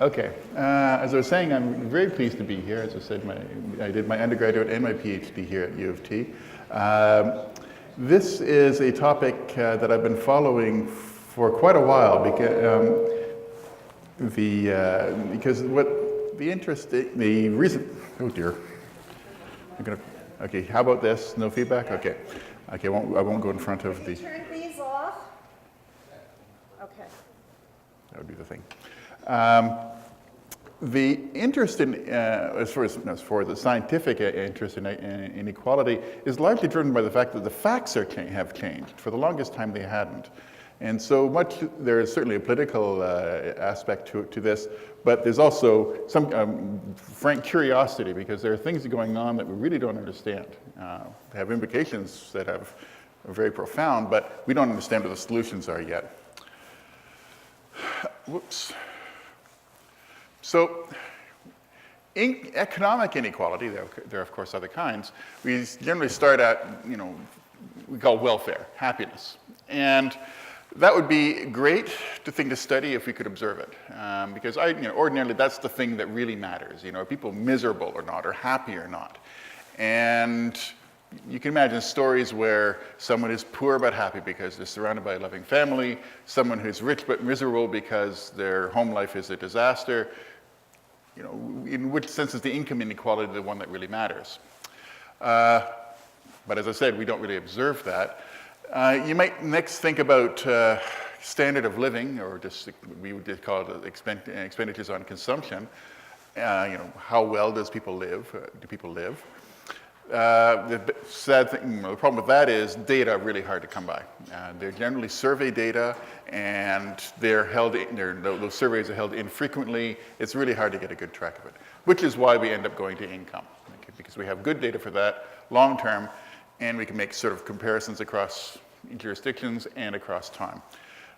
Okay. As I was saying, I'm very pleased to be here. As I said, I did my undergraduate and my PhD here at U of T. This is a topic that I've been following for quite a while because the reason. Oh dear. Okay. How about this? No feedback. Okay. Okay. I won't go in front of the. Turn these off. Okay. That would be the thing. The interest in, as far as the scientific interest in inequality is largely driven by the fact that the facts have changed. For the longest time, they hadn't. And so there is certainly a political aspect to this, but there's also some frank curiosity because there are things going on that we really don't understand. They have implications that are very profound, but we don't understand what the solutions are yet. Whoops. So, in economic inequality, there are of course other kinds. We generally start at, we call welfare, happiness. And that would be great to study if we could observe it. Because ordinarily that's the thing that really matters. Are people miserable or not, or happy or not? And you can imagine stories where someone is poor but happy because they're surrounded by a loving family, someone who's rich but miserable because their home life is a disaster. In which sense is the income inequality the one that really matters? But as I said, we don't really observe that. You might next think about standard of living, or just we would call it expenditures on consumption. How well does people live? Do people live? The sad thing, the problem with that is data are really hard to come by. They're generally survey data, and those surveys are held infrequently. It's really hard to get a good track of it, which is why we end up going to income, because we have good data for that long term, and we can make sort of comparisons across jurisdictions and across time.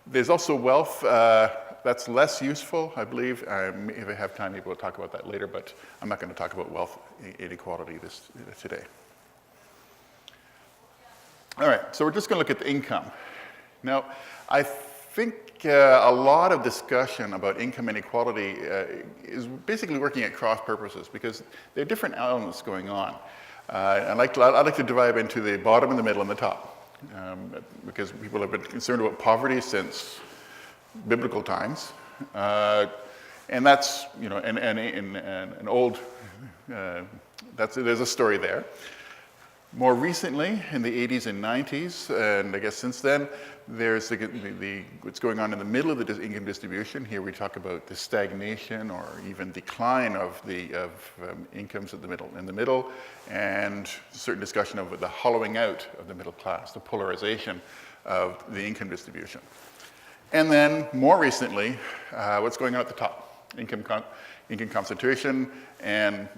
There's also wealth. That's less useful, I believe. If I have time, maybe we'll talk about that later, but I'm not going to talk about wealth inequality today. All right, so we're just going to look at the income. Now, I think a lot of discussion about income inequality is basically working at cross purposes because there are different elements going on. I'd like to divide into the bottom and the middle and the top. Because people have been concerned about poverty since biblical times, and that's an old. There's a story there. More recently, in the 80s and 90s, and I guess since then, there's what's going on in the middle of the income distribution. Here we talk about the stagnation or even decline of incomes in the middle, and certain discussion of the hollowing out of the middle class, the polarization of the income distribution. And then more recently, what's going on at the top? Income concentration, and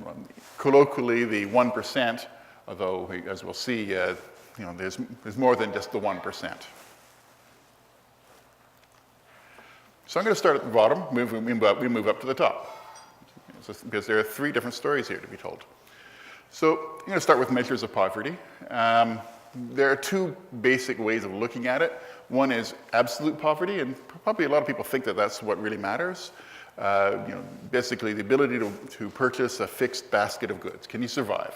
colloquially the 1%. Although, as we'll see, there's more than just the 1%. So I'm going to start at the bottom. We move up to the top, because there are three different stories here to be told. So I'm going to start with measures of poverty. There are two basic ways of looking at it. One is absolute poverty, and probably a lot of people think that that's what really matters. Basically the ability to purchase a fixed basket of goods. Can you survive?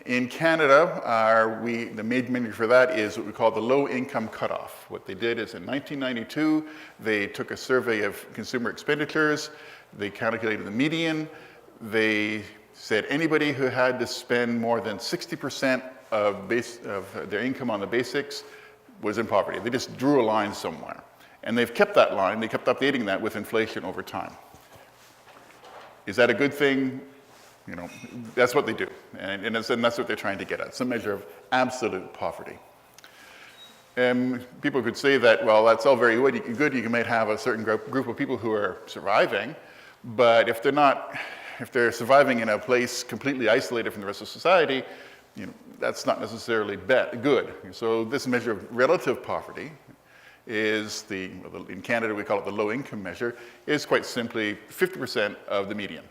In Canada, the main measure for that is what we call the low income cutoff. What they did is in 1992, they took a survey of consumer expenditures, they calculated the median, they said anybody who had to spend more than 60% of their income on the basics was in poverty. They just drew a line somewhere. And they've kept that line, they kept updating that with inflation over time. Is that a good thing? That's what they do, and that's what they're trying to get at, some measure of absolute poverty. And people could say that, well, that's all very good. You might have a certain group of people who are surviving, but if they're surviving in a place completely isolated from the rest of society, that's not necessarily good. So this measure of relative poverty is in Canada we call it the low income measure, is quite simply 50% of the median.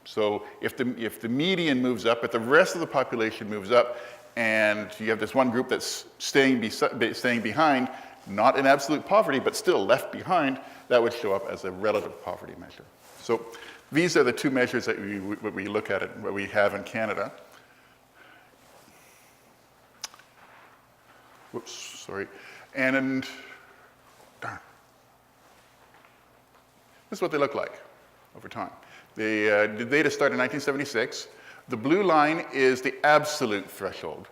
So if the median moves up, if the rest of the population moves up, and you have this one group that's staying behind, not in absolute poverty, but still left behind, that would show up as a relative poverty measure. So these are the two measures that we look at, what we have in Canada. Whoops, sorry. And darn. This is what they look like over time. The data start in 1976. The blue line is the absolute threshold.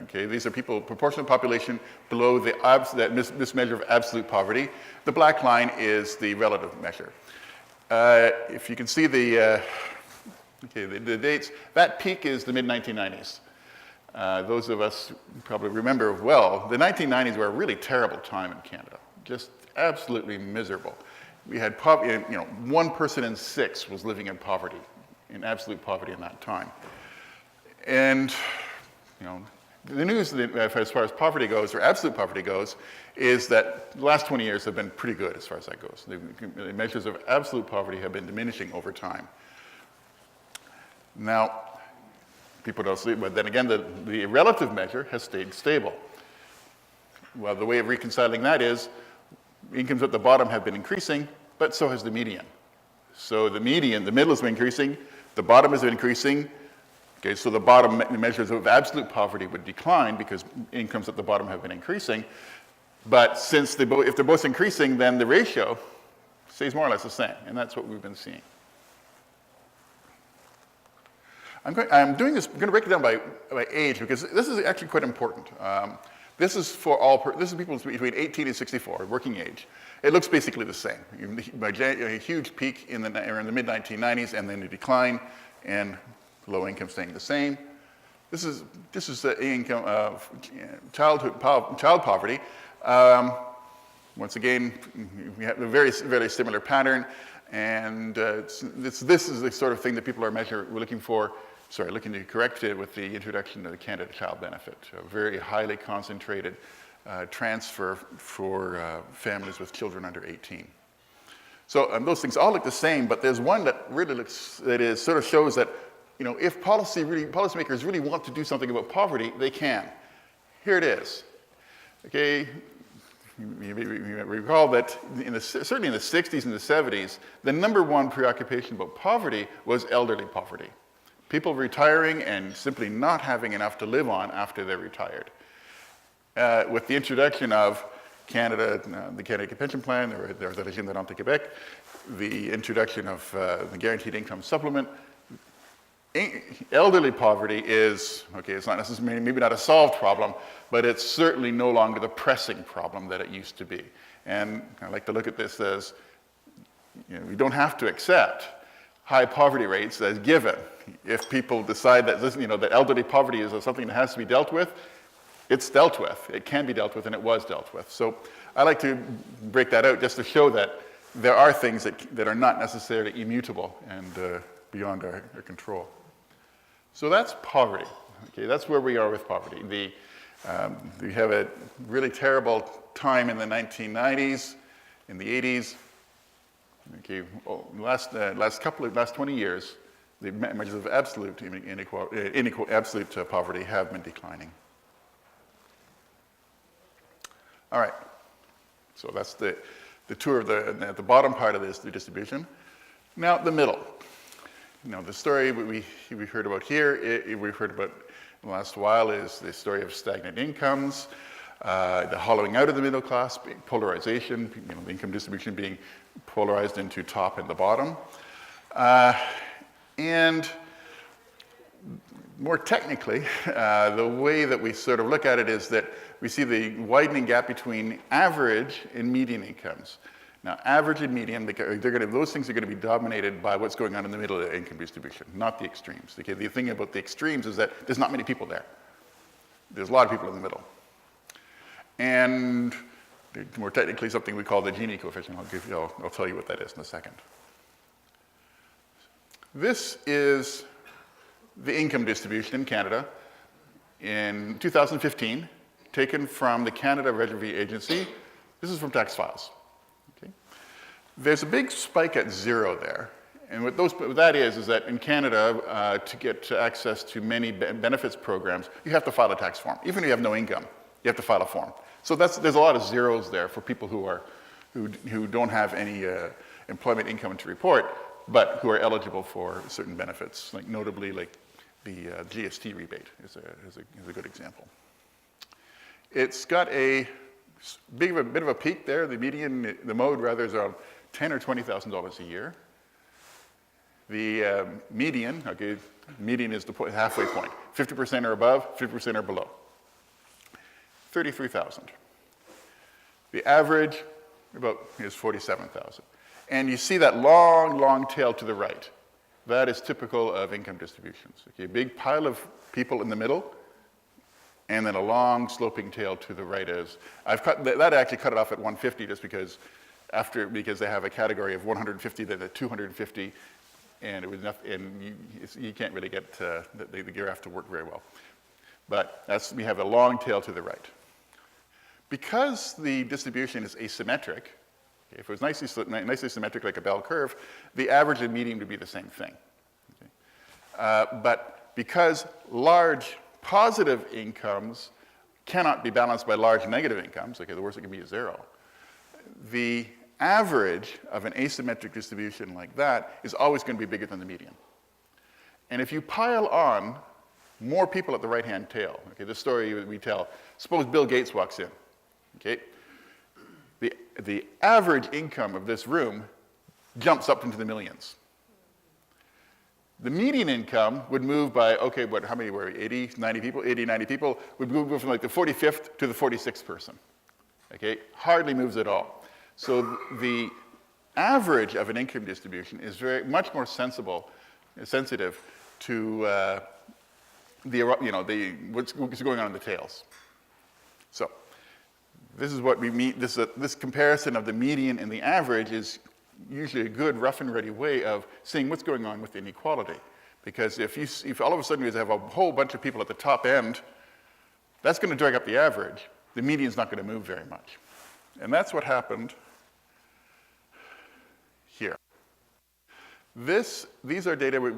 Okay, these are people, proportional population below this measure of absolute poverty. The black line is the relative measure. If you can see the dates, that peak is the mid-1990s. Those of us probably remember well, the 1990s were a really terrible time in Canada, just absolutely miserable. We had, 1 person in 6 was living in poverty, in absolute poverty in that time. And, the news as far as poverty goes, or absolute poverty goes, is that the last 20 years have been pretty good as far as that goes. The measures of absolute poverty have been diminishing over time. Now, people don't see it, but then again, the relative measure has stayed stable. Well, the way of reconciling that is incomes at the bottom have been increasing, but so has the median. So the median, the middle has been increasing, the bottom is increasing. Okay, so the bottom measures of absolute poverty would decline because incomes at the bottom have been increasing. But since if they're both increasing, then the ratio stays more or less the same, and that's what we've been seeing. I'm going to break it down by age because this is actually quite important. This is this is people between 18 and 64, working age. It looks basically the same. A huge peak in the mid-1990s and then a decline, and low income staying the same. This is the income of child poverty. Once again, we have a very similar pattern, and this is the sort of thing that people are looking to correct it with the introduction of the Canada Child Benefit, a very highly concentrated transfer for families with children under 18. So those things all look the same, but there's one that really sort of shows that if policymakers really want to do something about poverty, they can. Here it is. Okay, you recall that certainly in the 60s and the 70s, the number one preoccupation about poverty was elderly poverty. People retiring and simply not having enough to live on after they're retired. With the introduction of Canada, the Canada Pension Plan, there's a régime de rente Québec, the introduction of the Guaranteed Income Supplement, elderly poverty is, it's not necessarily, maybe not a solved problem, but it's certainly no longer the pressing problem that it used to be. And I like to look at this as, we don't have to accept high poverty rates as given. If people decide that that elderly poverty is something that has to be dealt with, it's dealt with. It can be dealt with, and it was dealt with. So I like to break that out just to show that there are things that are not necessarily immutable and beyond our control. So that's poverty. Okay, that's where we are with poverty. We have a really terrible time in the 1990s, in the 80s. Okay, last 20 years, the measures of absolute poverty have been declining. All right, so that's the tour of the bottom part of the distribution. Now the middle. The story we heard about here, we've heard about in the last while, is the story of stagnant incomes, the hollowing out of the middle class, polarization, the income distribution being polarized into top and the bottom. And more technically, the way that we sort of look at it is that we see the widening gap between average and median incomes. Now, average and median, those things are going to be dominated by what's going on in the middle of the income distribution, not the extremes. Okay, the thing about the extremes is that there's not many people there. There's a lot of people in the middle. And more technically, something we call the Gini coefficient. I'll tell you what that is in a second. This is the income distribution in Canada in 2015, taken from the Canada Registry Agency. This is from tax files. Okay. There's a big spike at 0 there. And what that is that in Canada, to get access to many benefits programs, you have to file a tax form, even if you have no income. You have to file a form. So there's a lot of zeros there for people who don't have any employment income to report, but who are eligible for certain benefits, like notably like the GST rebate is a good example. It's got a bit of a peak there. The median, the mode rather, is around $10,000 or $20,000 a year. The median, okay, median is the halfway point. 50% or above, 50% or below. 33,000. The average is 47,000. And you see that long, long tail to the right. That is typical of income distributions. Okay, a big pile of people in the middle, and then a long sloping tail to the right is. That actually cut it off at 150 just because they have a category of 150 then at 250, and it was and you can't really get the graph to work very well. But we have a long tail to the right. Because the distribution is asymmetric, if it was nicely symmetric like a bell curve, the average and median would be the same thing. Okay? But because large positive incomes cannot be balanced by large negative incomes, okay, the worst it can be is 0, the average of an asymmetric distribution like that is always going to be bigger than the median. And if you pile on more people at the right-hand tail, okay, the story we tell, suppose Bill Gates walks in, okay? The average income of this room jumps up into the millions. The median income would move by, okay, how many were we? 80, 90 people? 80, 90 people would move from like the 45th to the 46th person. Okay, hardly moves at all. So the average of an income distribution is much more sensitive to what's going on in the tails. So this is what we mean. This comparison of the median and the average is usually a good rough and ready way of seeing what's going on with inequality. Because if all of a sudden you have a whole bunch of people at the top end, that's going to drag up the average. The median's not going to move very much. And that's what happened here. These are data,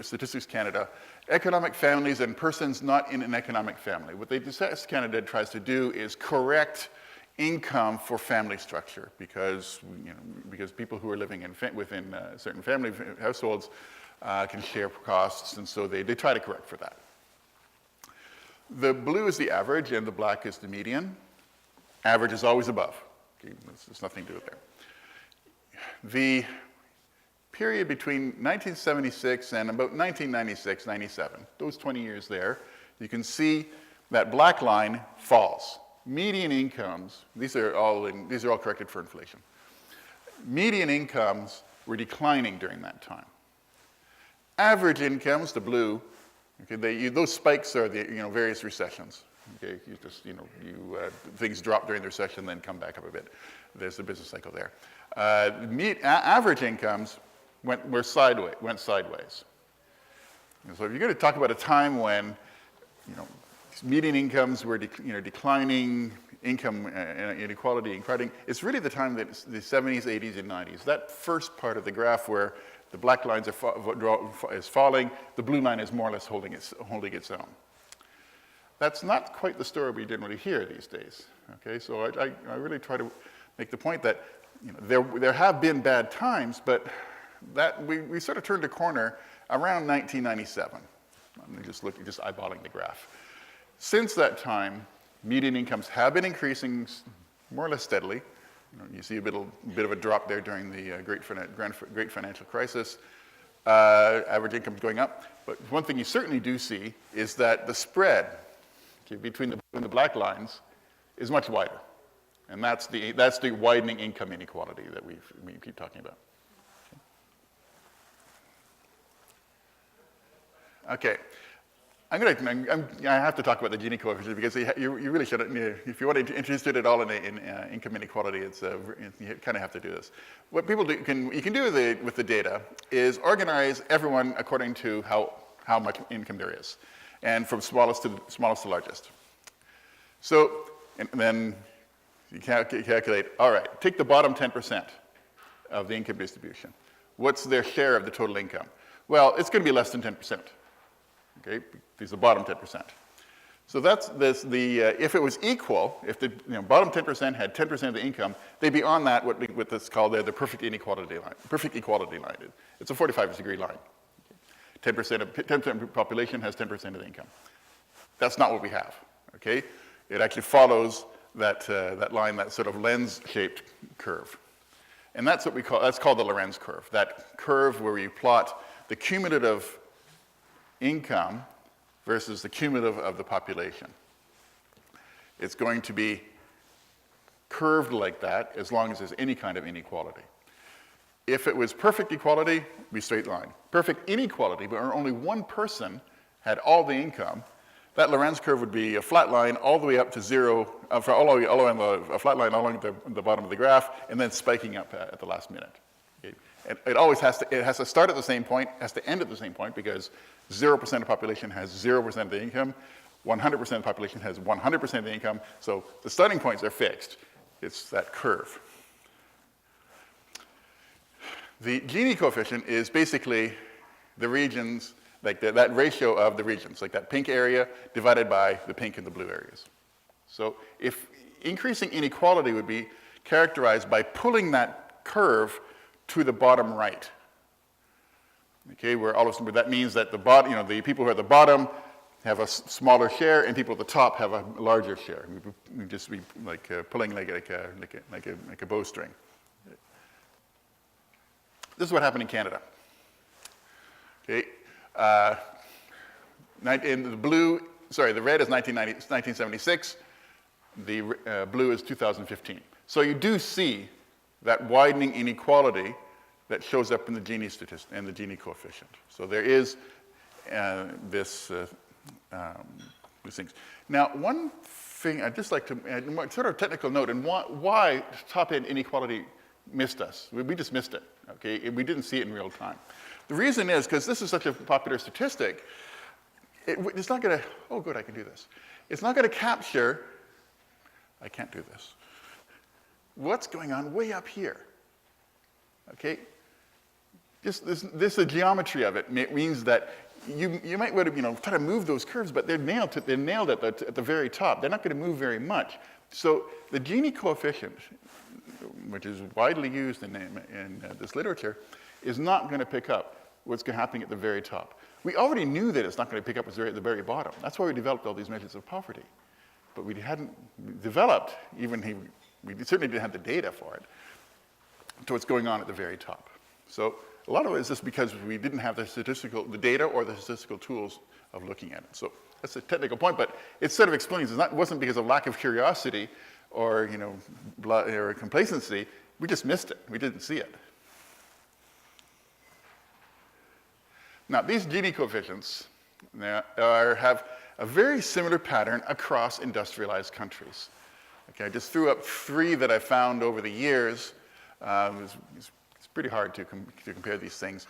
Statistics Canada, economic families and persons not in an economic family. What Statistics Canada tries to do is correct income for family structure because people who are living within certain family households can share costs, and so they try to correct for that. The blue is the average, and the black is the median. Average is always above. Okay, there's nothing to do with there. The period between 1976 and about 1996, 97, those 20 years there, you can see that black line falls. Median incomes, these are all corrected for inflation. Median incomes were declining during that time. Average incomes, the blue, okay, those spikes are the various recessions. Okay, things drop during the recession, then come back up a bit. There's the business cycle there. Average incomes went sideways. And so if you're going to talk about a time when median incomes were declining, income inequality increasing, it's really the time that the 70s, 80s, and 90s. That first part of the graph where the black lines is falling, the blue line is more or less holding its own. That's not quite the story we generally hear these days. Okay, so I really try to make the point that there have been bad times, but that we sort of turned a corner around 1997. I'm just eyeballing the graph. Since that time, median incomes have been increasing more or less steadily. You see a bit of a drop there during the great financial crisis. Average income is going up. But one thing you certainly do see is that the spread between the blue and the black lines is much wider. And that's the widening income inequality that we keep talking about. Okay. I have to talk about the Gini coefficient because you really should. If you want to interested at all in income inequality, you kind of have to do this. What people you can do with the data is organize everyone according to how much income there is, and from smallest to largest. So, and then you calculate. All right, take the bottom 10% of the income distribution. What's their share of the total income? Well, it's going to be less than 10%. Okay, these are the bottom 10%. So that's this, if it was equal, if the bottom 10% had 10% of the income, they'd be on that, what that's called the perfect inequality line. Perfect equality line. It's a 45-degree line. 10% of the population has 10% of the income. That's not what we have, okay? It actually follows that line, that sort of lens-shaped curve. And that's what that's called the Lorenz curve. That curve where you plot the cumulative income versus the cumulative of the population. It's going to be curved like that as long as there's any kind of inequality. If it was perfect equality, it'd be straight line. Perfect inequality, where only one person had all the income, that Lorenz curve would be a flat line all the way up to zero, all the way on a flat line all along the bottom of the graph, and then spiking up at the last minute. Okay? It always has to start at the same point, has to end at the same point, because 0% of the population has 0% of the income, 100% of the population has 100% of the income, so the starting points are fixed. It's that curve. The Gini coefficient is basically the regions, like that ratio of the regions, like that pink area divided by the pink and the blue areas. So if increasing inequality would be characterized by pulling that curve to the bottom right. Okay, where all of a sudden that means that the people who are at the bottom have a smaller share, and people at the top have a larger share. We just be like pulling like a bowstring. This is what happened in Canada. Okay, in the blue, sorry, the red is 1976. The blue is 2015. So you do see that widening inequality that shows up in the Gini statistic and the Gini coefficient. So there is these things. Now, one thing I'd just like to add, sort of a technical note, and why top-end inequality missed us. We just missed it, okay? We didn't see it in real time. The reason is because this is such a popular statistic, it's not gonna, oh good, I can do this. It's not gonna capture, I can't do this, what's going on way up here, okay? Just the geometry of it means that you might want to try to move those curves, but they're nailed at the very top. They're not going to move very much. So the Gini coefficient, which is widely used in this literature, is not going to pick up what's happening at the very top. We already knew that it's not going to pick up what's at the very bottom. That's why we developed all these measures of poverty. But we hadn't developed, we certainly didn't have the data for it, to what's going on at the very top. So a lot of it is just because we didn't have the data or the statistical tools of looking at it. So that's a technical point, but it sort of explains it wasn't because of lack of curiosity or or complacency. We just missed it. We didn't see it. Now these Gini coefficients have a very similar pattern across industrialized countries. Okay, I just threw up 3 that I found over the years. It's pretty hard to compare these things.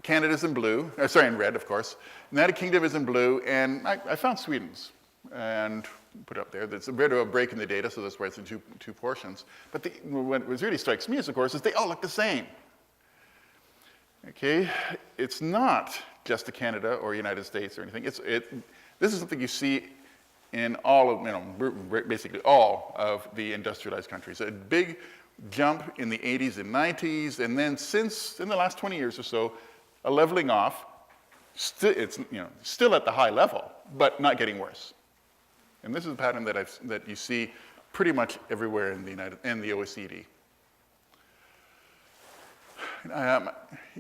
Canada's in blue, in red, of course. United Kingdom is in blue, and I found Sweden's and put it up there. There's a bit of a break in the data, so that's why it's in two portions. But what really strikes me, of course, is they all look the same. Okay, it's not just the Canada or United States or anything. This is something you see in all of, basically all of the industrialized countries. A big jump in the 80s and 90s, and then in the last 20 years or so, a leveling off. It's still at the high level, but not getting worse. And this is a pattern that you see pretty much everywhere in the OECD.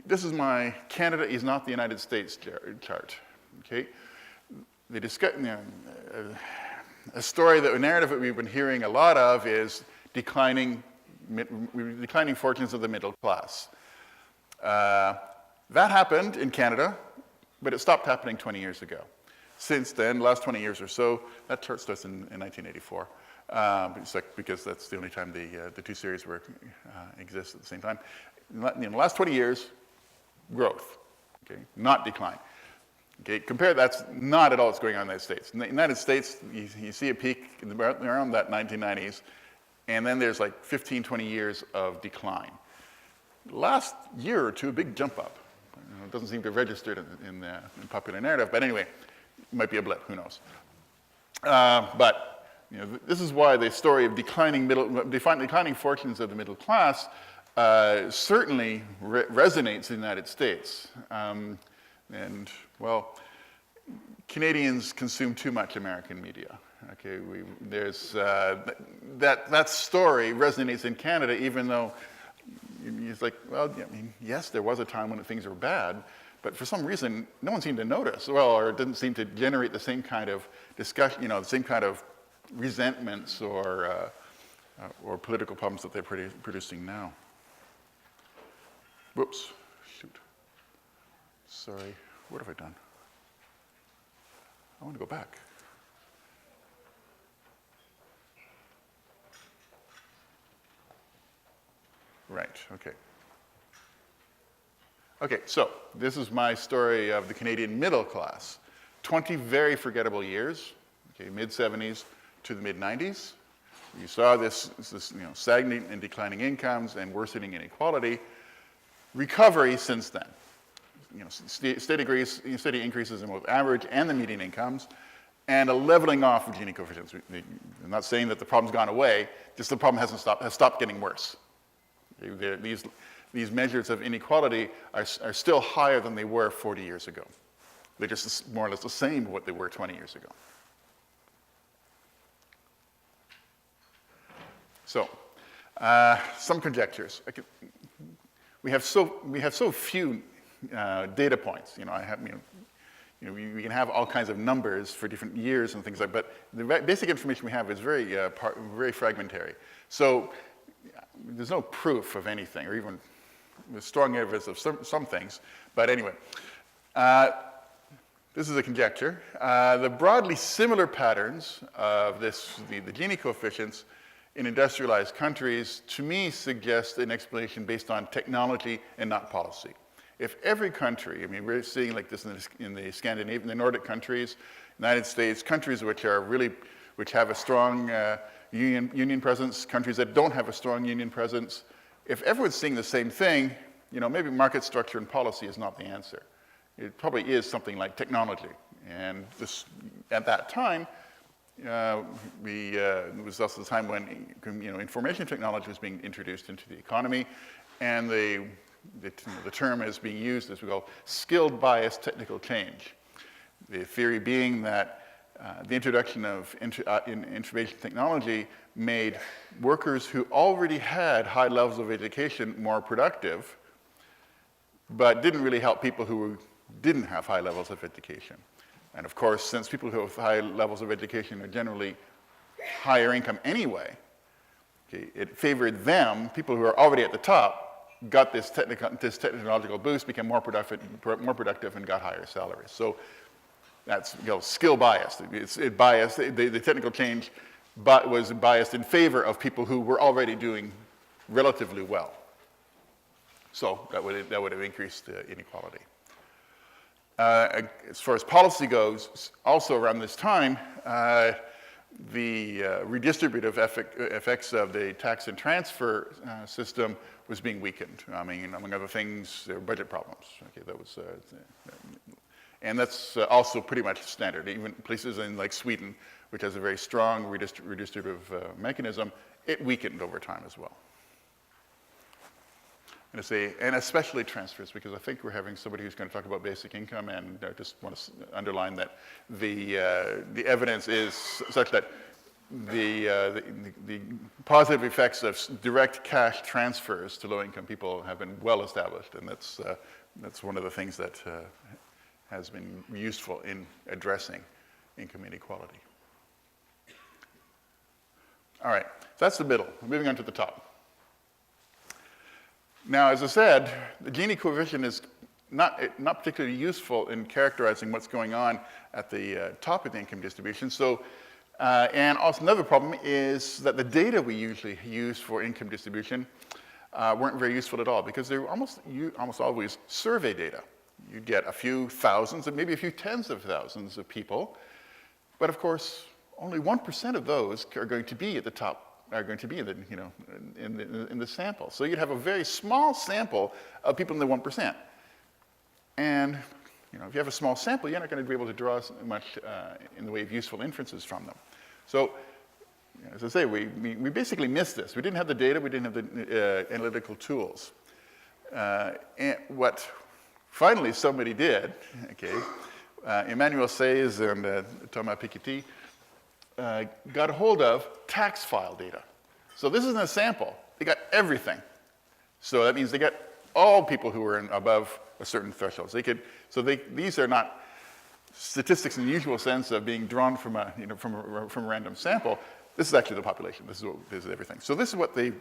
This is my Canada is not the United States chart. Okay, they discuss a narrative that we've been hearing a lot of is declining fortunes of the middle class. That happened in Canada, but it stopped happening 20 years ago. Since then, last 20 years or so, that chart starts in 1984, because that's the only time the two series exist at the same time. In the last 20 years, growth, okay, not decline. Okay, that's not at all what's going on in the United States. In the United States, you see a peak around that 1990s, and then there's like 15, 20 years of decline. Last year or two, a big jump up. It doesn't seem to have registered in the popular narrative, but anyway, it might be a blip, who knows. But this is why the story of declining fortunes of the middle class certainly resonates in the United States. And, well, Canadians consume too much American media. Okay, that story resonates in Canada, even though it's like, well, I mean, yes, there was a time when things were bad, but for some reason, no one seemed to notice, or it didn't seem to generate the same kind of discussion, the same kind of resentments or political problems that they're producing now. Whoops, shoot. Sorry, what have I done? I want to go back. Right, okay. Okay, so this is my story of the Canadian middle class. 20 very forgettable years, okay, mid-70s to the mid-90s. You saw this stagnant and declining incomes and worsening inequality. Recovery since then. Steady increases in both average and the median incomes, and a leveling off of Gini coefficients. I'm not saying that the problem's gone away, just the problem has stopped getting worse. These measures of inequality are still higher than they were 40 years ago. They're just more or less the same as what they were 20 years ago. So, some conjectures. We have so few data points. We can have all kinds of numbers for different years and things like that, but the basic information we have is very fragmentary. So there's no proof of anything, or even strong evidence of some things. But anyway, this is a conjecture. The broadly similar patterns of the Gini coefficients in industrialized countries, to me, suggest an explanation based on technology and not policy. If every country, we're seeing like this in the Scandinavian, the Nordic countries, United States, countries which have a strong union presence, countries that don't have a strong union presence. If everyone's seeing the same thing, maybe market structure and policy is not the answer. It probably is something like technology. And at that time, it was also the time when information technology was being introduced into the economy, and the term is being used as we call skilled bias technical change. The theory being that the introduction of information technology made workers who already had high levels of education more productive, but didn't really help people who didn't have high levels of education. And of course, since people who have high levels of education are generally higher income anyway, okay, it favored them, people who are already at the top, got this technological boost, became more productive and got higher salaries. So that's skill bias. The technical change was biased in favor of people who were already doing relatively well. So that would have increased inequality. As far as policy goes, also around this time, the redistributive effects of the tax and transfer system was being weakened. Among other things, there were budget problems. Okay, and that's also pretty much standard. Even places in like Sweden, which has a very strong redistributive mechanism, it weakened over time as well. And especially transfers, because I think we're having somebody who's going to talk about basic income, and I just want to underline that the evidence is such that the positive effects of direct cash transfers to low-income people have been well established, and that's one of the things that has been useful in addressing income inequality. All right, so that's the middle. Moving on to the top. Now, as I said, the Gini coefficient is not particularly useful in characterizing what's going on at the top of the income distribution. So, and also another problem is that the data we usually use for income distribution weren't very useful at all, because they're almost always survey data. You get a few thousands, and maybe a few tens of thousands of people, but of course, only 1% of those are going to be at the top. Are going to be in the sample. So you'd have a very small sample of people in the 1%. And if you have a small sample, you're not going to be able to draw much in the way of useful inferences from them. So, as I say, we basically missed this. We didn't have the data, we didn't have the analytical tools. And what finally somebody did, okay, Emmanuel Sayes and Thomas Piketty got a hold of tax file data. So this isn't a sample. They got everything. So that means they got all people who were above a certain threshold. So these are not statistics in the usual sense of being drawn from a random sample. This is actually the population. This is everything. So this is what they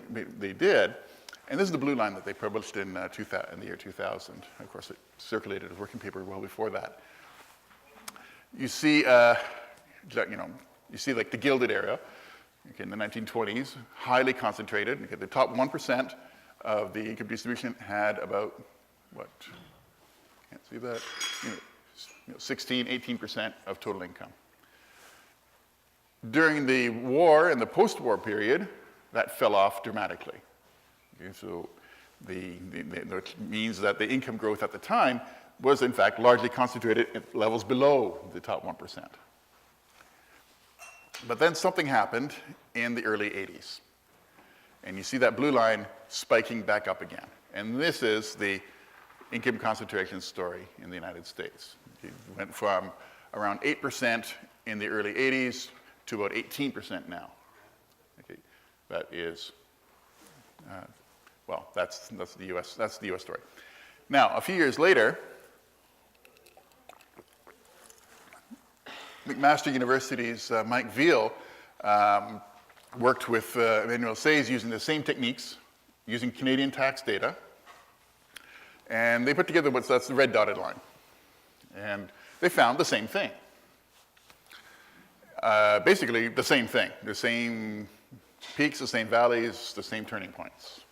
did. And this is the blue line that they published in the year 2000. Of course, it circulated as a working paper well before that. You see, you see like the gilded area, okay, in the 1920s, highly concentrated. Okay, the top 1% of the income distribution had about, what, can't see that, 16, 18% of total income. During the war and the post-war period, that fell off dramatically. Okay, so which means that the income growth at the time was in fact largely concentrated at levels below the top 1%. But then something happened in the early 80s. And you see that blue line spiking back up again. And this is the income concentration story in the United States. It went from around 8% in the early 80s to about 18% now. Okay, that is, well, that's the US story. Now, a few years later, McMaster University's Mike Veal worked with Emmanuel Sayes using the same techniques, using Canadian tax data, and they put together that's the red dotted line. And they found the same thing. Basically, the same thing. The same peaks, the same valleys, the same turning points.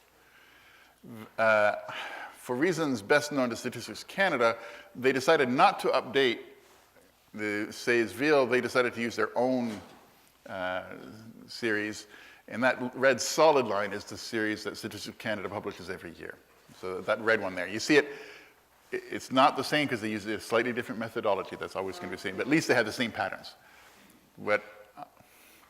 For reasons best known to Statistics Canada, they decided not to update the Sayes-Veal. They decided to use their own series, and that red solid line is the series that Statistics Canada publishes every year. So that red one there. You see it, it's not the same because they use a slightly different methodology. That's always going to be the same, but at least they have the same patterns. What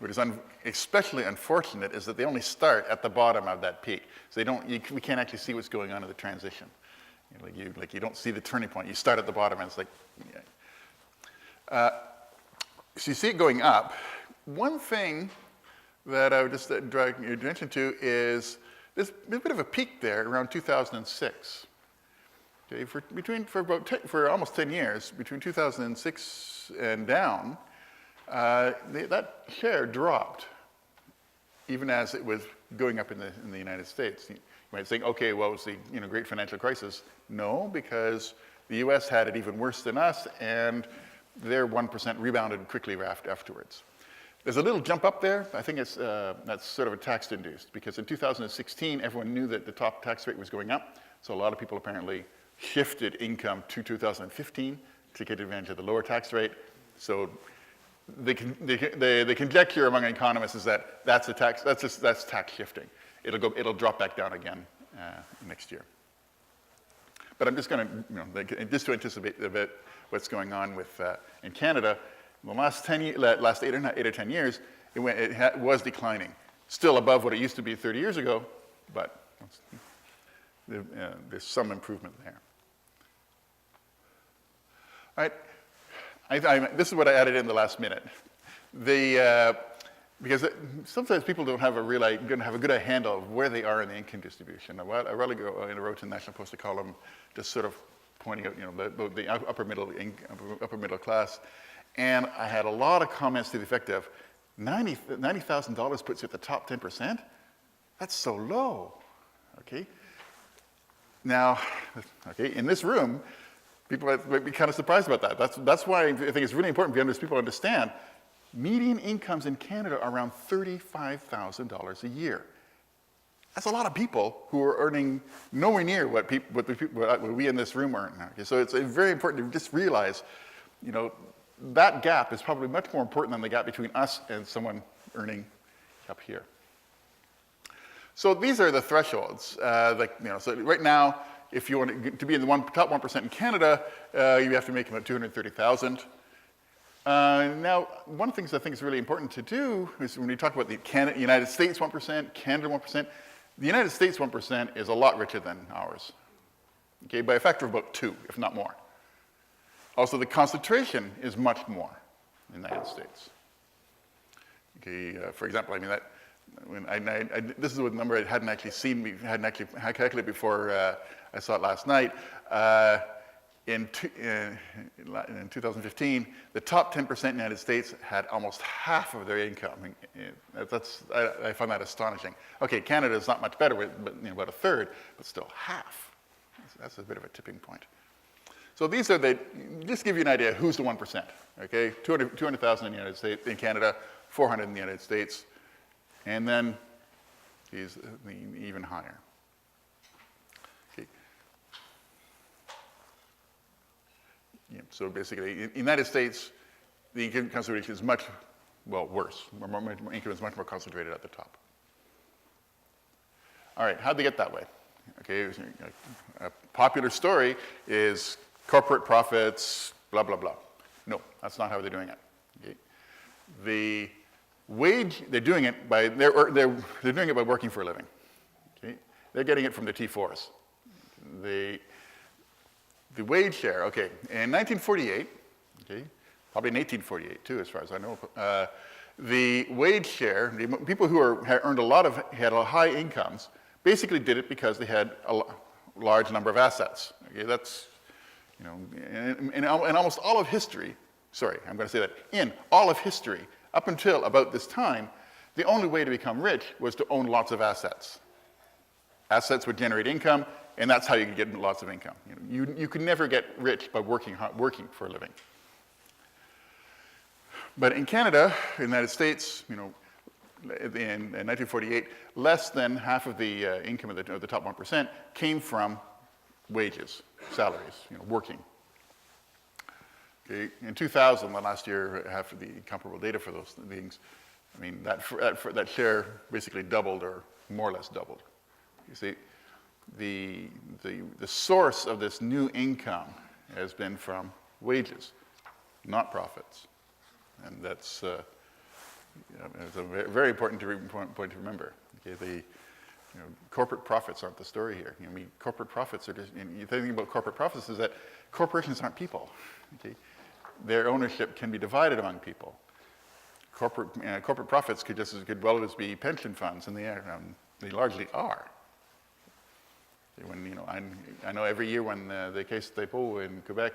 is especially unfortunate is that they only start at the bottom of that peak. So we can't actually see what's going on in the transition. You don't see the turning point. You start at the bottom and it's like, yeah. So you see it going up. One thing that I would just draw your attention to is there's a bit of a peak there around 2006. Okay, for almost 10 years, between 2006 and down, that share dropped, even as it was going up in the United States. You might think, okay, well, it was the great financial crisis. No, because the U.S. had it even worse than us, and their 1% rebounded quickly afterwards. There's a little jump up there. I think that's sort of a tax-induced, because in 2016, everyone knew that the top tax rate was going up, so a lot of people apparently shifted income to 2015 to take advantage of the lower tax rate. So the conjecture among economists is that that's tax shifting. It'll drop back down again next year. But I'm just going to, just to anticipate a bit what's going on with in Canada. In the last 8 or 10 years, it was declining. Still above what it used to be 30 years ago, but there's some improvement there. All right, this is what I added in the last minute. Because sometimes people don't have a good handle of where they are in the income distribution. A while ago, I wrote in the National Post a column just sort of pointing out, the upper middle class. And I had a lot of comments to the effect of, $90,000 puts you at the top 10%? That's so low, okay? Now, okay, in this room, people might be kind of surprised about that. That's why I think it's really important for people to understand median incomes in Canada are around $35,000 a year. That's a lot of people who are earning nowhere near what we in this room earn. Okay? So it's very important to just realize, that gap is probably much more important than the gap between us and someone earning up here. So these are the thresholds. So right now, if you want to be in the top 1% in Canada, you have to make about $230,000. Now, one of the things I think is really important to do is when we talk about the United States 1%, Canada 1%, the United States 1% is a lot richer than ours, okay, by a factor of about 2, if not more. Also, the concentration is much more in the United States. Okay, for example, I mean that this is a number I hadn't actually seen, hadn't actually calculated before I saw it last night. In 2015, the top 10% in the United States had almost half of their income. I find that astonishing. Okay, Canada is not much better, but about a third, but still half. That's a bit of a tipping point. So these are just to give you an idea who's the 1%. Okay, 200,000 in the United States, in Canada, 400 in the United States, and then these even higher. Okay. Yeah, so basically, in the United States, the income concentration is much, well, worse. Income is much more concentrated at the top. All right, how'd they get that way? Okay, a popular story is corporate profits, blah, blah, blah. No, that's not how they're doing it. Okay. The wage, they're doing it by working for a living. Okay. They're getting it from the T4s. The wage share, okay, in 1948, okay, probably in 1848 too, as far as I know, the wage share, the people who had high incomes, basically did it because they had a large number of assets. Okay, that's, in almost all of history, sorry, I'm going to say that, in all of history, up until about this time, the only way to become rich was to own lots of assets. Assets would generate income, and that's how you could get lots of income. You could never get rich by working for a living. But in Canada, in the United States, in 1948, less than half of the income of the top 1% came from wages, salaries, working. Okay. In 2000, the last year, half of the comparable data for those things, I mean, that share basically doubled or more or less doubled. You see, the source of this new income has been from wages, not profits. And that's it's a very important point to remember. Okay, corporate profits aren't the story here. I mean, corporate profits are just, the thing about corporate profits is that corporations aren't people. Okay? Their ownership can be divided among people. Corporate profits could just as well as be pension funds, and they largely are. When I know every year when the Caisse de dépôt in Quebec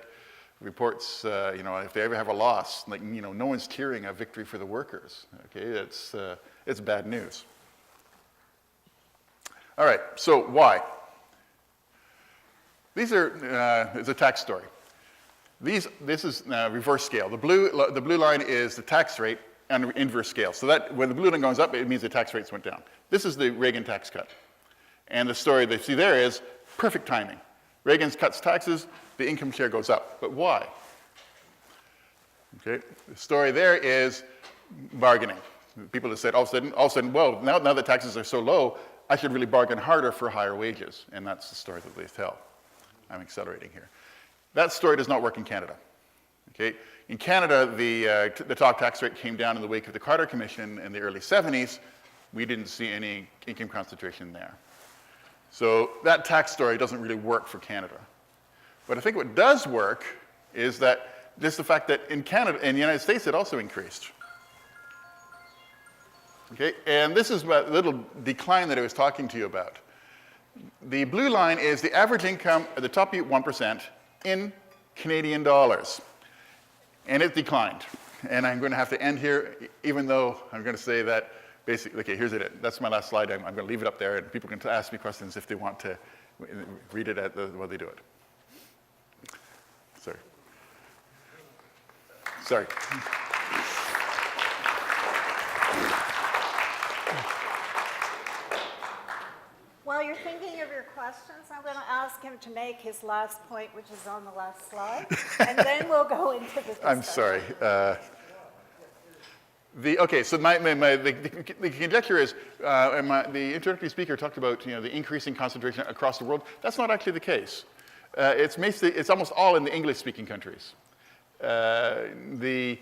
reports, if they ever have a loss, no one's cheering a victory for the workers. Okay, it's bad news. All right, so why? These are it's a tax story. This is reverse scale. The blue line is the tax rate and inverse scale. So that when the blue line goes up, it means the tax rates went down. This is the Reagan tax cut. And the story they see there is perfect timing. Reagan cuts taxes, the income share goes up. But why? Okay, the story there is bargaining. People have said all of a sudden, well, now that taxes are so low, I should really bargain harder for higher wages. And that's the story that they tell. I'm accelerating here. That story does not work in Canada. Okay? In Canada, the top tax rate came down in the wake of the Carter Commission in the early 70s. We didn't see any income concentration there. So that tax story doesn't really work for Canada. But I think what does work is that just the fact that in Canada, in the United States, it also increased. Okay, and this is that little decline that I was talking to you about. The blue line is the average income at the top 1% in Canadian dollars. And it declined. And I'm going to have to end here, even though I'm going to say that basically, okay, here's it. That's my last slide. I'm going to leave it up there, and people can ask me questions if they want to read it while they do it. Sorry. While you're thinking of your questions, I'm going to ask him to make his last point, which is on the last slide, and then we'll go into the discussion. I'm sorry. Okay, so the conjecture is, the introductory speaker talked about the increasing concentration across the world. That's not actually the case. It's almost all in the English-speaking countries. And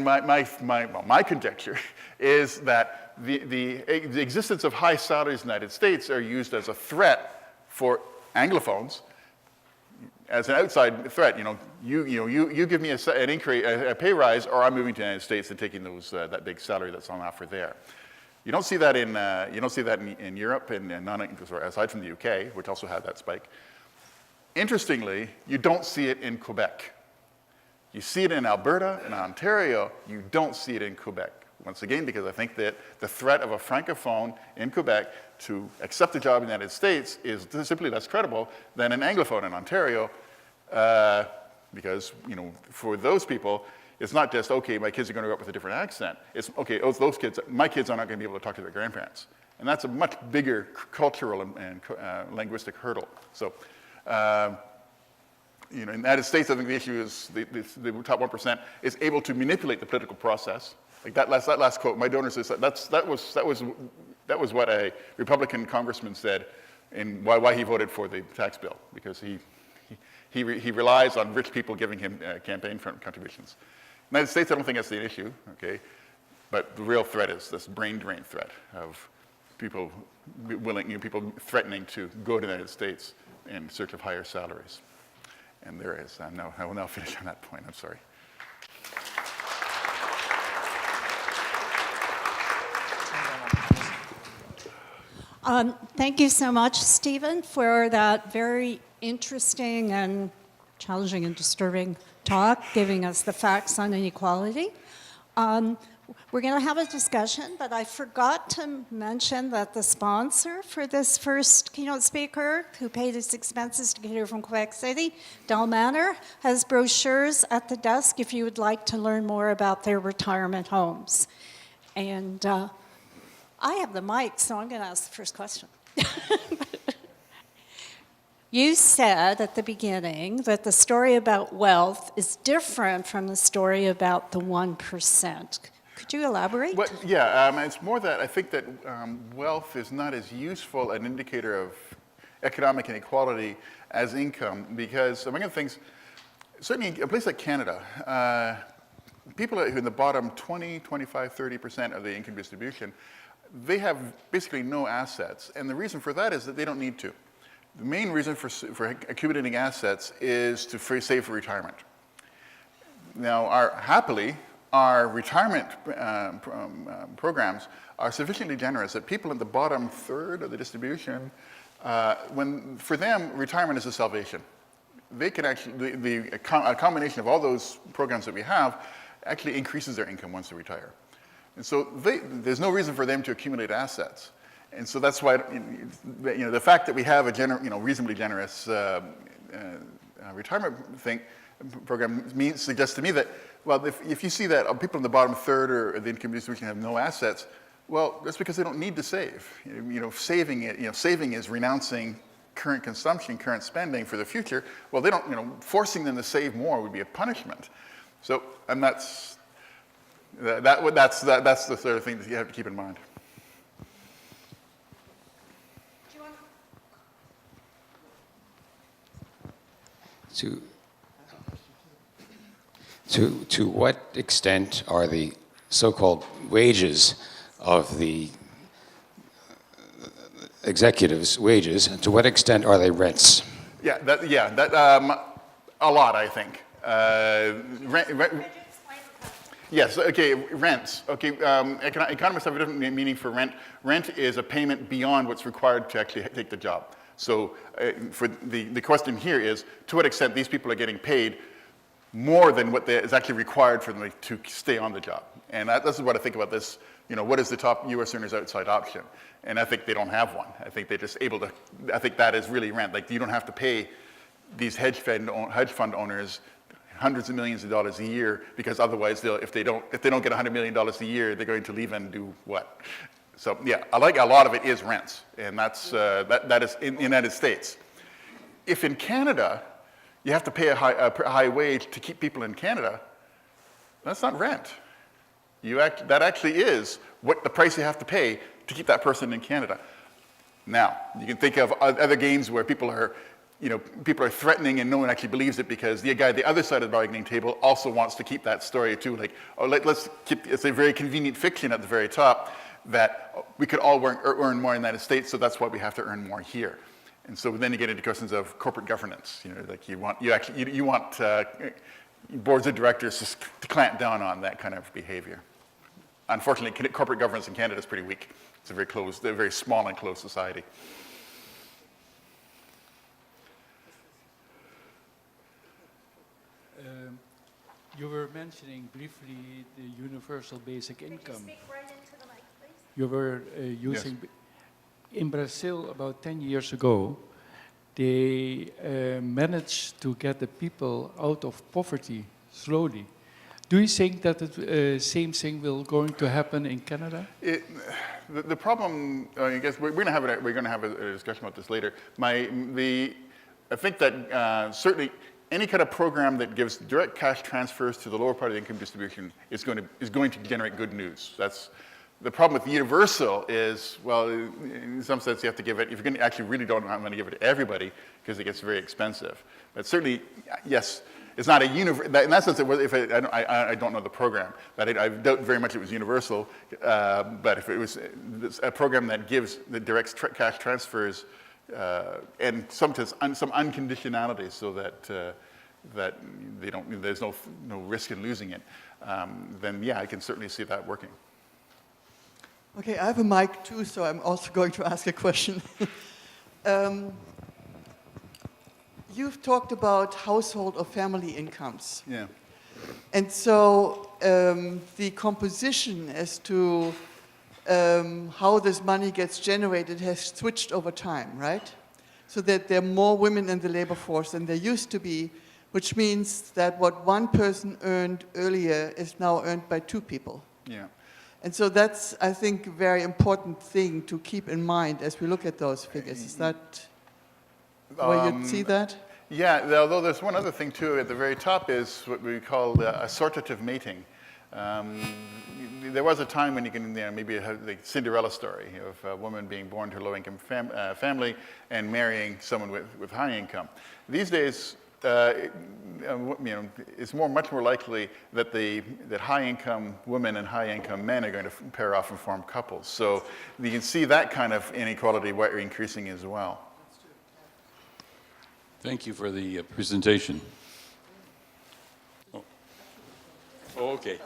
my conjecture is that the existence of high salaries in the United States are used as a threat for Anglophones, as an outside threat. You give me a pay rise, or I'm moving to the United States and taking that big salary that's on offer there. You don't see that in Europe and aside from the UK, which also had that spike. Interestingly, you don't see it in Quebec. You see it in Alberta and Ontario. You don't see it in Quebec. Once again, because I think that the threat of a francophone in Quebec to accept a job in the United States is simply less credible than an anglophone in Ontario, because for those people, it's not just, okay, my kids are going to grow up with a different accent. It's, okay, my kids are not going to be able to talk to their grandparents. And that's a much bigger cultural and linguistic hurdle. So, in the United States, I think the issue is the top 1% is able to manipulate the political process. Like that last quote, my donor says that was what a Republican congressman said, and why he voted for the tax bill, because he relies on rich people giving him campaign contributions. In the United States, I don't think that's the issue, okay, but the real threat is this brain drain threat of people people threatening to go to the United States in search of higher salaries. And there is. I will now finish on that point. I'm sorry. Thank you so much, Stephen, for that very interesting and challenging and disturbing talk, giving us the facts on inequality. We're going to have a discussion, but I forgot to mention that the sponsor for this first keynote speaker, who paid his expenses to get here from Quebec City, Del Manor, has brochures at the desk if you would like to learn more about their retirement homes. And I have the mic, so I'm going to ask the first question. You said at the beginning that the story about wealth is different from the story about the 1%. Could you elaborate? Well, yeah, it's more that I think that wealth is not as useful an indicator of economic inequality as income, because among other things, certainly in a place like Canada, people who are in the bottom 20, 25, 30% of the income distribution, they have basically no assets, and the reason for that is that they don't need to. The main reason for accumulating assets is to save for retirement. Now, happily, our retirement programs are sufficiently generous that people in the bottom third of the distribution, for them, retirement is a salvation. They can actually, a combination of all those programs that we have actually increases their income once they retire. And so there's no reason for them to accumulate assets. And so that's why, the fact that we have a reasonably generous retirement program suggests to me that, well, if you see that people in the bottom third or the income distribution have no assets, well, that's because they don't need to save. Saving is renouncing current consumption, current spending for the future. Well, they don't. Forcing them to save more would be a punishment. So, and that's the sort of thing that you have to keep in mind. To what extent are the so-called wages of the executives' wages, and to what extent are they rents? A lot, I think. Yes, okay, rents. Okay, economists have a different meaning for rent. Rent is a payment beyond what's required to actually take the job. So for the question here is, to what extent these people are getting paid more than what is actually required for them to stay on the job. And this is what I think about this, what is the top US earners outside option? And I think they don't have one. I think they're just I think that is really rent. Like, you don't have to pay these hedge fund owners hundreds of millions of dollars a year, because otherwise if they don't get $100 million a year, they're going to leave and do what? So yeah, a lot of it is rents, and that is in the United States. If in Canada, you have to pay a high wage to keep people in Canada, that's not rent. that actually is what the price you have to pay to keep that person in Canada. Now, you can think of other games where people are threatening and no one actually believes it because the guy at the other side of the bargaining table also wants to keep that story too. Like, it's a very convenient fiction at the very top that we could all earn more in the United States, so that's why we have to earn more here. And so then you get into questions of corporate governance. Like you want boards of directors to clamp down on that kind of behavior. Unfortunately, corporate governance in Canada is pretty weak. It's a very small and closed society. You were mentioning briefly the universal basic income. Could you speak right into the mic, please? You were using, in Brazil about 10 years ago, they managed to get the people out of poverty slowly. Do you think that the same thing will going to happen in Canada? The problem, I guess we're going to have a discussion about this later. I think that certainly any kind of program that gives direct cash transfers to the lower part of the income distribution is going to generate good news. That's the problem with universal is, well, in some sense you have to give it, if you're going to actually really don't want to give it to everybody because it gets very expensive. But certainly, yes, it's not a universal, in that sense, I don't know the program, but I doubt very much it was universal, but if it was a program that gives the direct cash transfers and some unconditionality so that there's no risk in losing it, then yeah, I can certainly see that working. Okay, I have a mic too, so I'm also going to ask a question. You've talked about household or family incomes. Yeah. And so the composition as to how this money gets generated has switched over time, right? So that there are more women in the labor force than there used to be, which means that what one person earned earlier is now earned by two people. Yeah. And so that's, I think, a very important thing to keep in mind as we look at those figures. Is that the way you see that? Yeah, although there's one other thing too at the very top is what we call assortative mating. There was a time when you can maybe have the Cinderella story of a woman being born to a low-income family and marrying someone with high income. These days, it's much more likely that that high-income women and high-income men are going to pair off and form couples. So you can see that kind of inequality increasing as well. Thank you for the presentation. Oh, okay.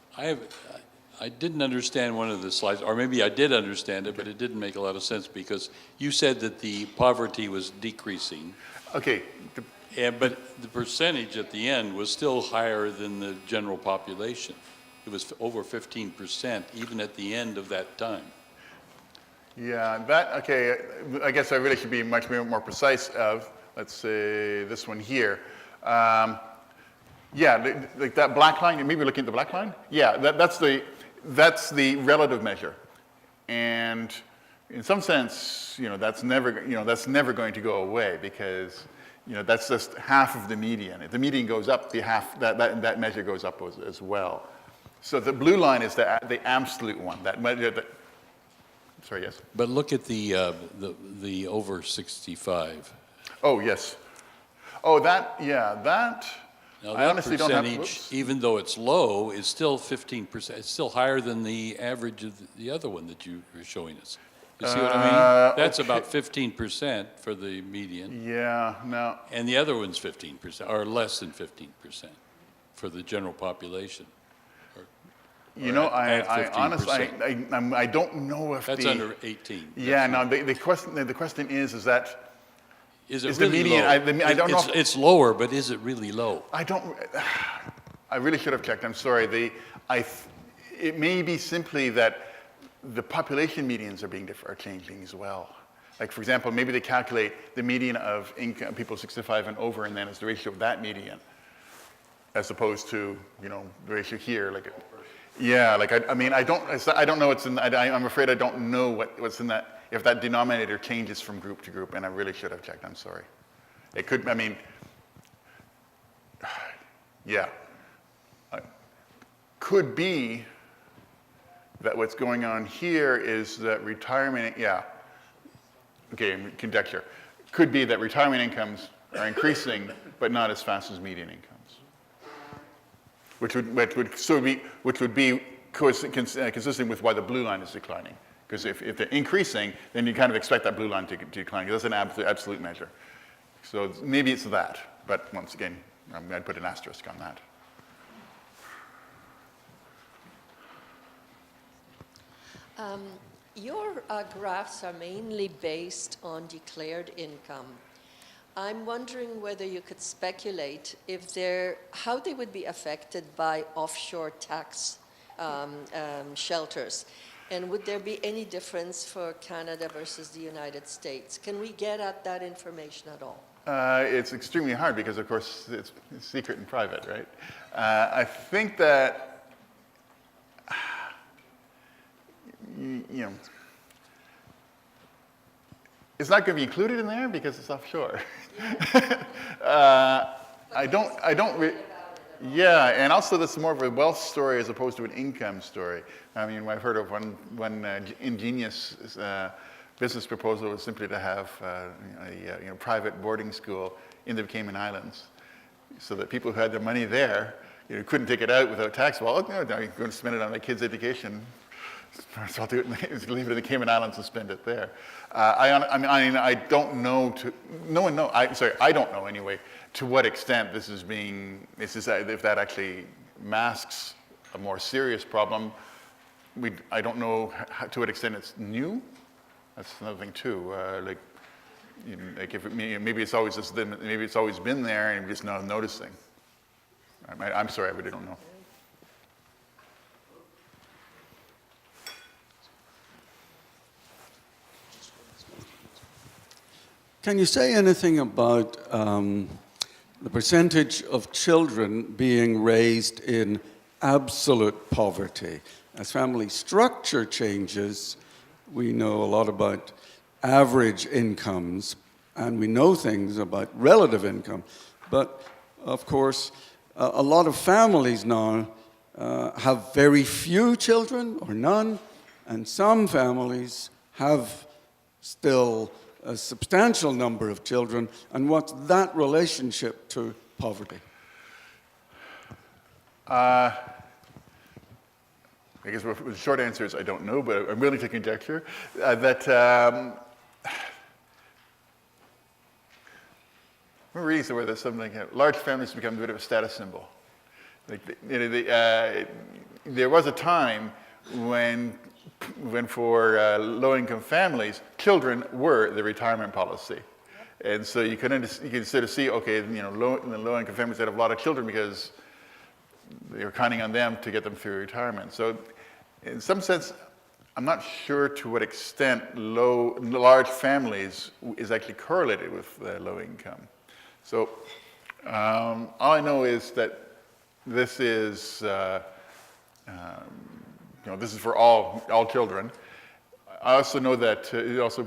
I didn't understand one of the slides, or maybe I did understand it, but it didn't make a lot of sense because you said that the poverty was decreasing. Okay. But the percentage at the end was still higher than the general population. It was over 15%, even at the end of that time. Yeah, okay, I guess I really should be much more precise of, let's say, this one here. Yeah, like that black line, maybe looking at the black line? Yeah, that's the relative measure. And in some sense, that's never going to go away because, that's just half of the median. If the median goes up, that measure goes up as well. So the blue line is the absolute one, sorry, yes? But look at the over 65. Oh, yes. Oh, that. Now I honestly don't have. percentage, even though it's low, is still 15%. It's still higher than the average of the other one that you were showing us. You see what I mean? That's okay. about 15% for the median. Yeah, no. And the other one's 15%, or less than 15% for the general population. I honestly, I don't know if that's under 18. Yeah, no. The question is that. Is it the really median? low? I don't know. It's lower, but is it really low? I really should have checked. I'm sorry. It may be simply that the population medians are changing as well. Like, for example, maybe they calculate the median of income, people 65 and over, and then it's the ratio of that median, as opposed to, the ratio here. Yeah, I don't know what's in. I'm afraid I don't know what's in that. If that denominator changes from group to group, and I really should have checked. I'm sorry. It could. Yeah. could be that what's going on here is that retirement, conjecture. Could be that retirement incomes are increasing, but not as fast as median incomes. Which would be consistent with why the blue line is declining. Because if they're increasing, then you kind of expect that blue line to decline, because that's an absolute measure. So maybe it's that, but once again, I'm going to put an asterisk on that. Your graphs are mainly based on declared income. I'm wondering whether you could speculate how they would be affected by offshore tax shelters. And would there be any difference for Canada versus the United States? Can we get at that information at all? It's extremely hard because, of course, it's secret and private, right? I think that, it's not going to be included in there because it's offshore. Yeah, and also this is more of a wealth story as opposed to an income story. I mean, I've heard of one ingenious business proposal was simply to have a private boarding school in the Cayman Islands, so that people who had their money there couldn't take it out without tax. Well, no, you're going to spend it on my kids' education, so I'll do it. Leave it in the Cayman Islands and spend it there. I don't know. I don't know anyway. To what extent if that actually masks a more serious problem. I don't know to what extent it's new. That's another thing too. Maybe it's always been there and you're just not noticing. I'm sorry, I really don't know. Can you say anything about the percentage of children being raised in absolute poverty? As family structure changes, we know a lot about average incomes, and we know things about relative income. But, of course, a lot of families now have very few children or none, and some families have still a substantial number of children, and what's that relationship to poverty? I guess the short answer is I don't know, but I'm willing to conjecture that I'm reading somewhere that something like large families become a bit of a status symbol. There was a time when for low-income families, children were the retirement policy. And so you can sort of see, okay, low-income families that have a lot of children because they're counting on them to get them through retirement. So in some sense, I'm not sure to what extent large families is actually correlated with low income. So all I know is that this is this is for all children. I also know that it's also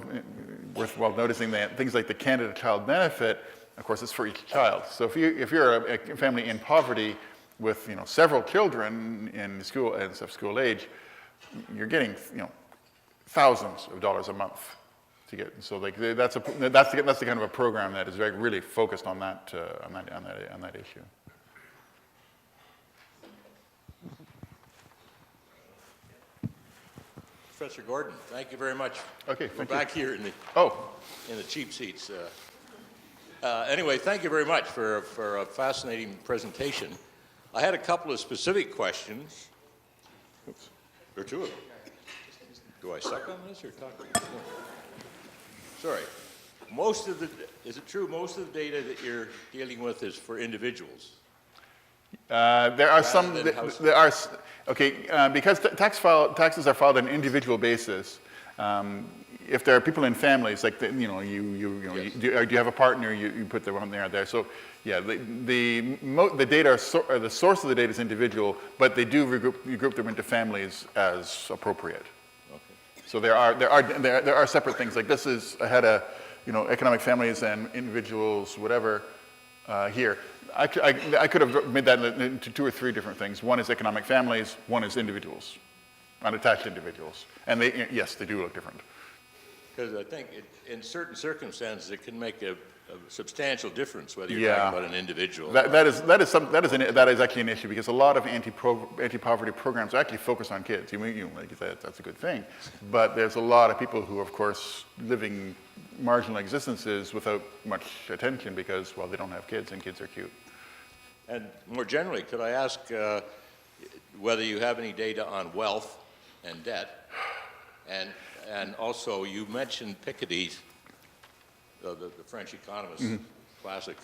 worthwhile noticing that things like the Canada Child Benefit, of course, it's for each child. So if you're a family in poverty with several children in school and of school age, you're getting thousands of dollars a month to get. So that's the kind of a program that is really focused on that issue. Professor Gordon, thank you very much. Okay, we're back here in the cheap seats. Anyway, thank you very much for a fascinating presentation. I had a couple of specific questions. Oops, or two of them. Do I suck on this or talk? Sorry. Is it true most of the data that you're dealing with is for individuals? There are some. Because taxes are filed on an individual basis. If there are people in families, like do you have a partner? You put them on there. So yeah, the data the source of the data is individual, but they do regroup them into families as appropriate. Okay. So there are separate things. Like I had economic families and individuals, whatever, here. I could have made that into 2 or 3 different things. One is economic families, one is individuals, unattached individuals. And they, yes, they do look different. Because I think in certain circumstances, it can make a substantial difference whether you're talking about an individual. That is actually an issue because a lot of anti-poverty programs actually focus on kids. Like that's a good thing, but there's a lot of people who, of course, living marginal existences without much attention because, well, they don't have kids and kids are cute. And more generally, could I ask whether you have any data on wealth and debt, and also you mentioned Piketty, the French economist, classic.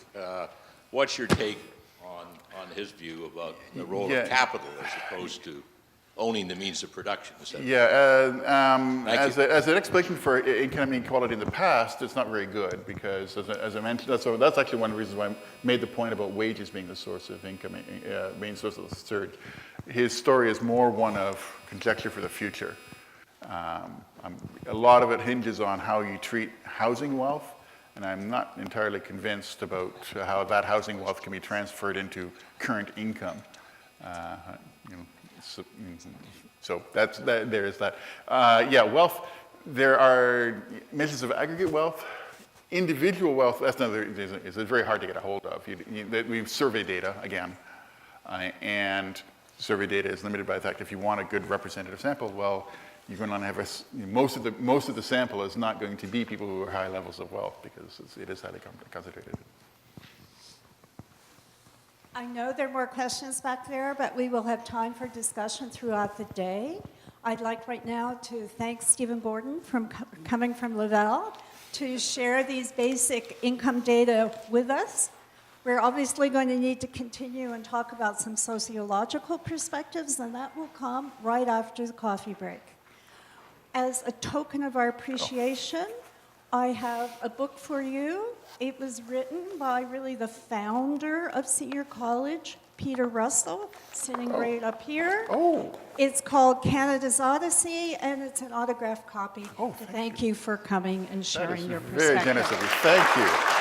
What's your take on his view about the role of capital as opposed to owning the means of production? As an explanation for income inequality in the past, it's not very good because, as I mentioned, that's actually one of the reasons why I made the point about wages being the source of income, main source of the surge. His story is more one of conjecture for the future. A lot of it hinges on how you treat housing wealth, and I'm not entirely convinced about how that housing wealth can be transferred into current income. So there is that. Wealth, there are measures of aggregate wealth. Individual wealth, that's another, it's very hard to get a hold of. We have survey data, again, and survey data is limited by the fact if you want a good representative sample, well, you're going to have most of the sample is not going to be people who are high levels of wealth because it is highly concentrated. I know there are more questions back there, but we will have time for discussion throughout the day. I'd like right now to thank Stephen Gordon for coming from Laval to share these basic income data with us. We're obviously going to need to continue and talk about some sociological perspectives, and that will come right after the coffee break. As a token of our appreciation, I have a book for you. It was written by really the founder of Senior College, Peter Russell, sitting right up here. It's called Canada's Odyssey, and it's an autographed copy. Thank you for coming and sharing your perspective. Very generous of you. Thank you.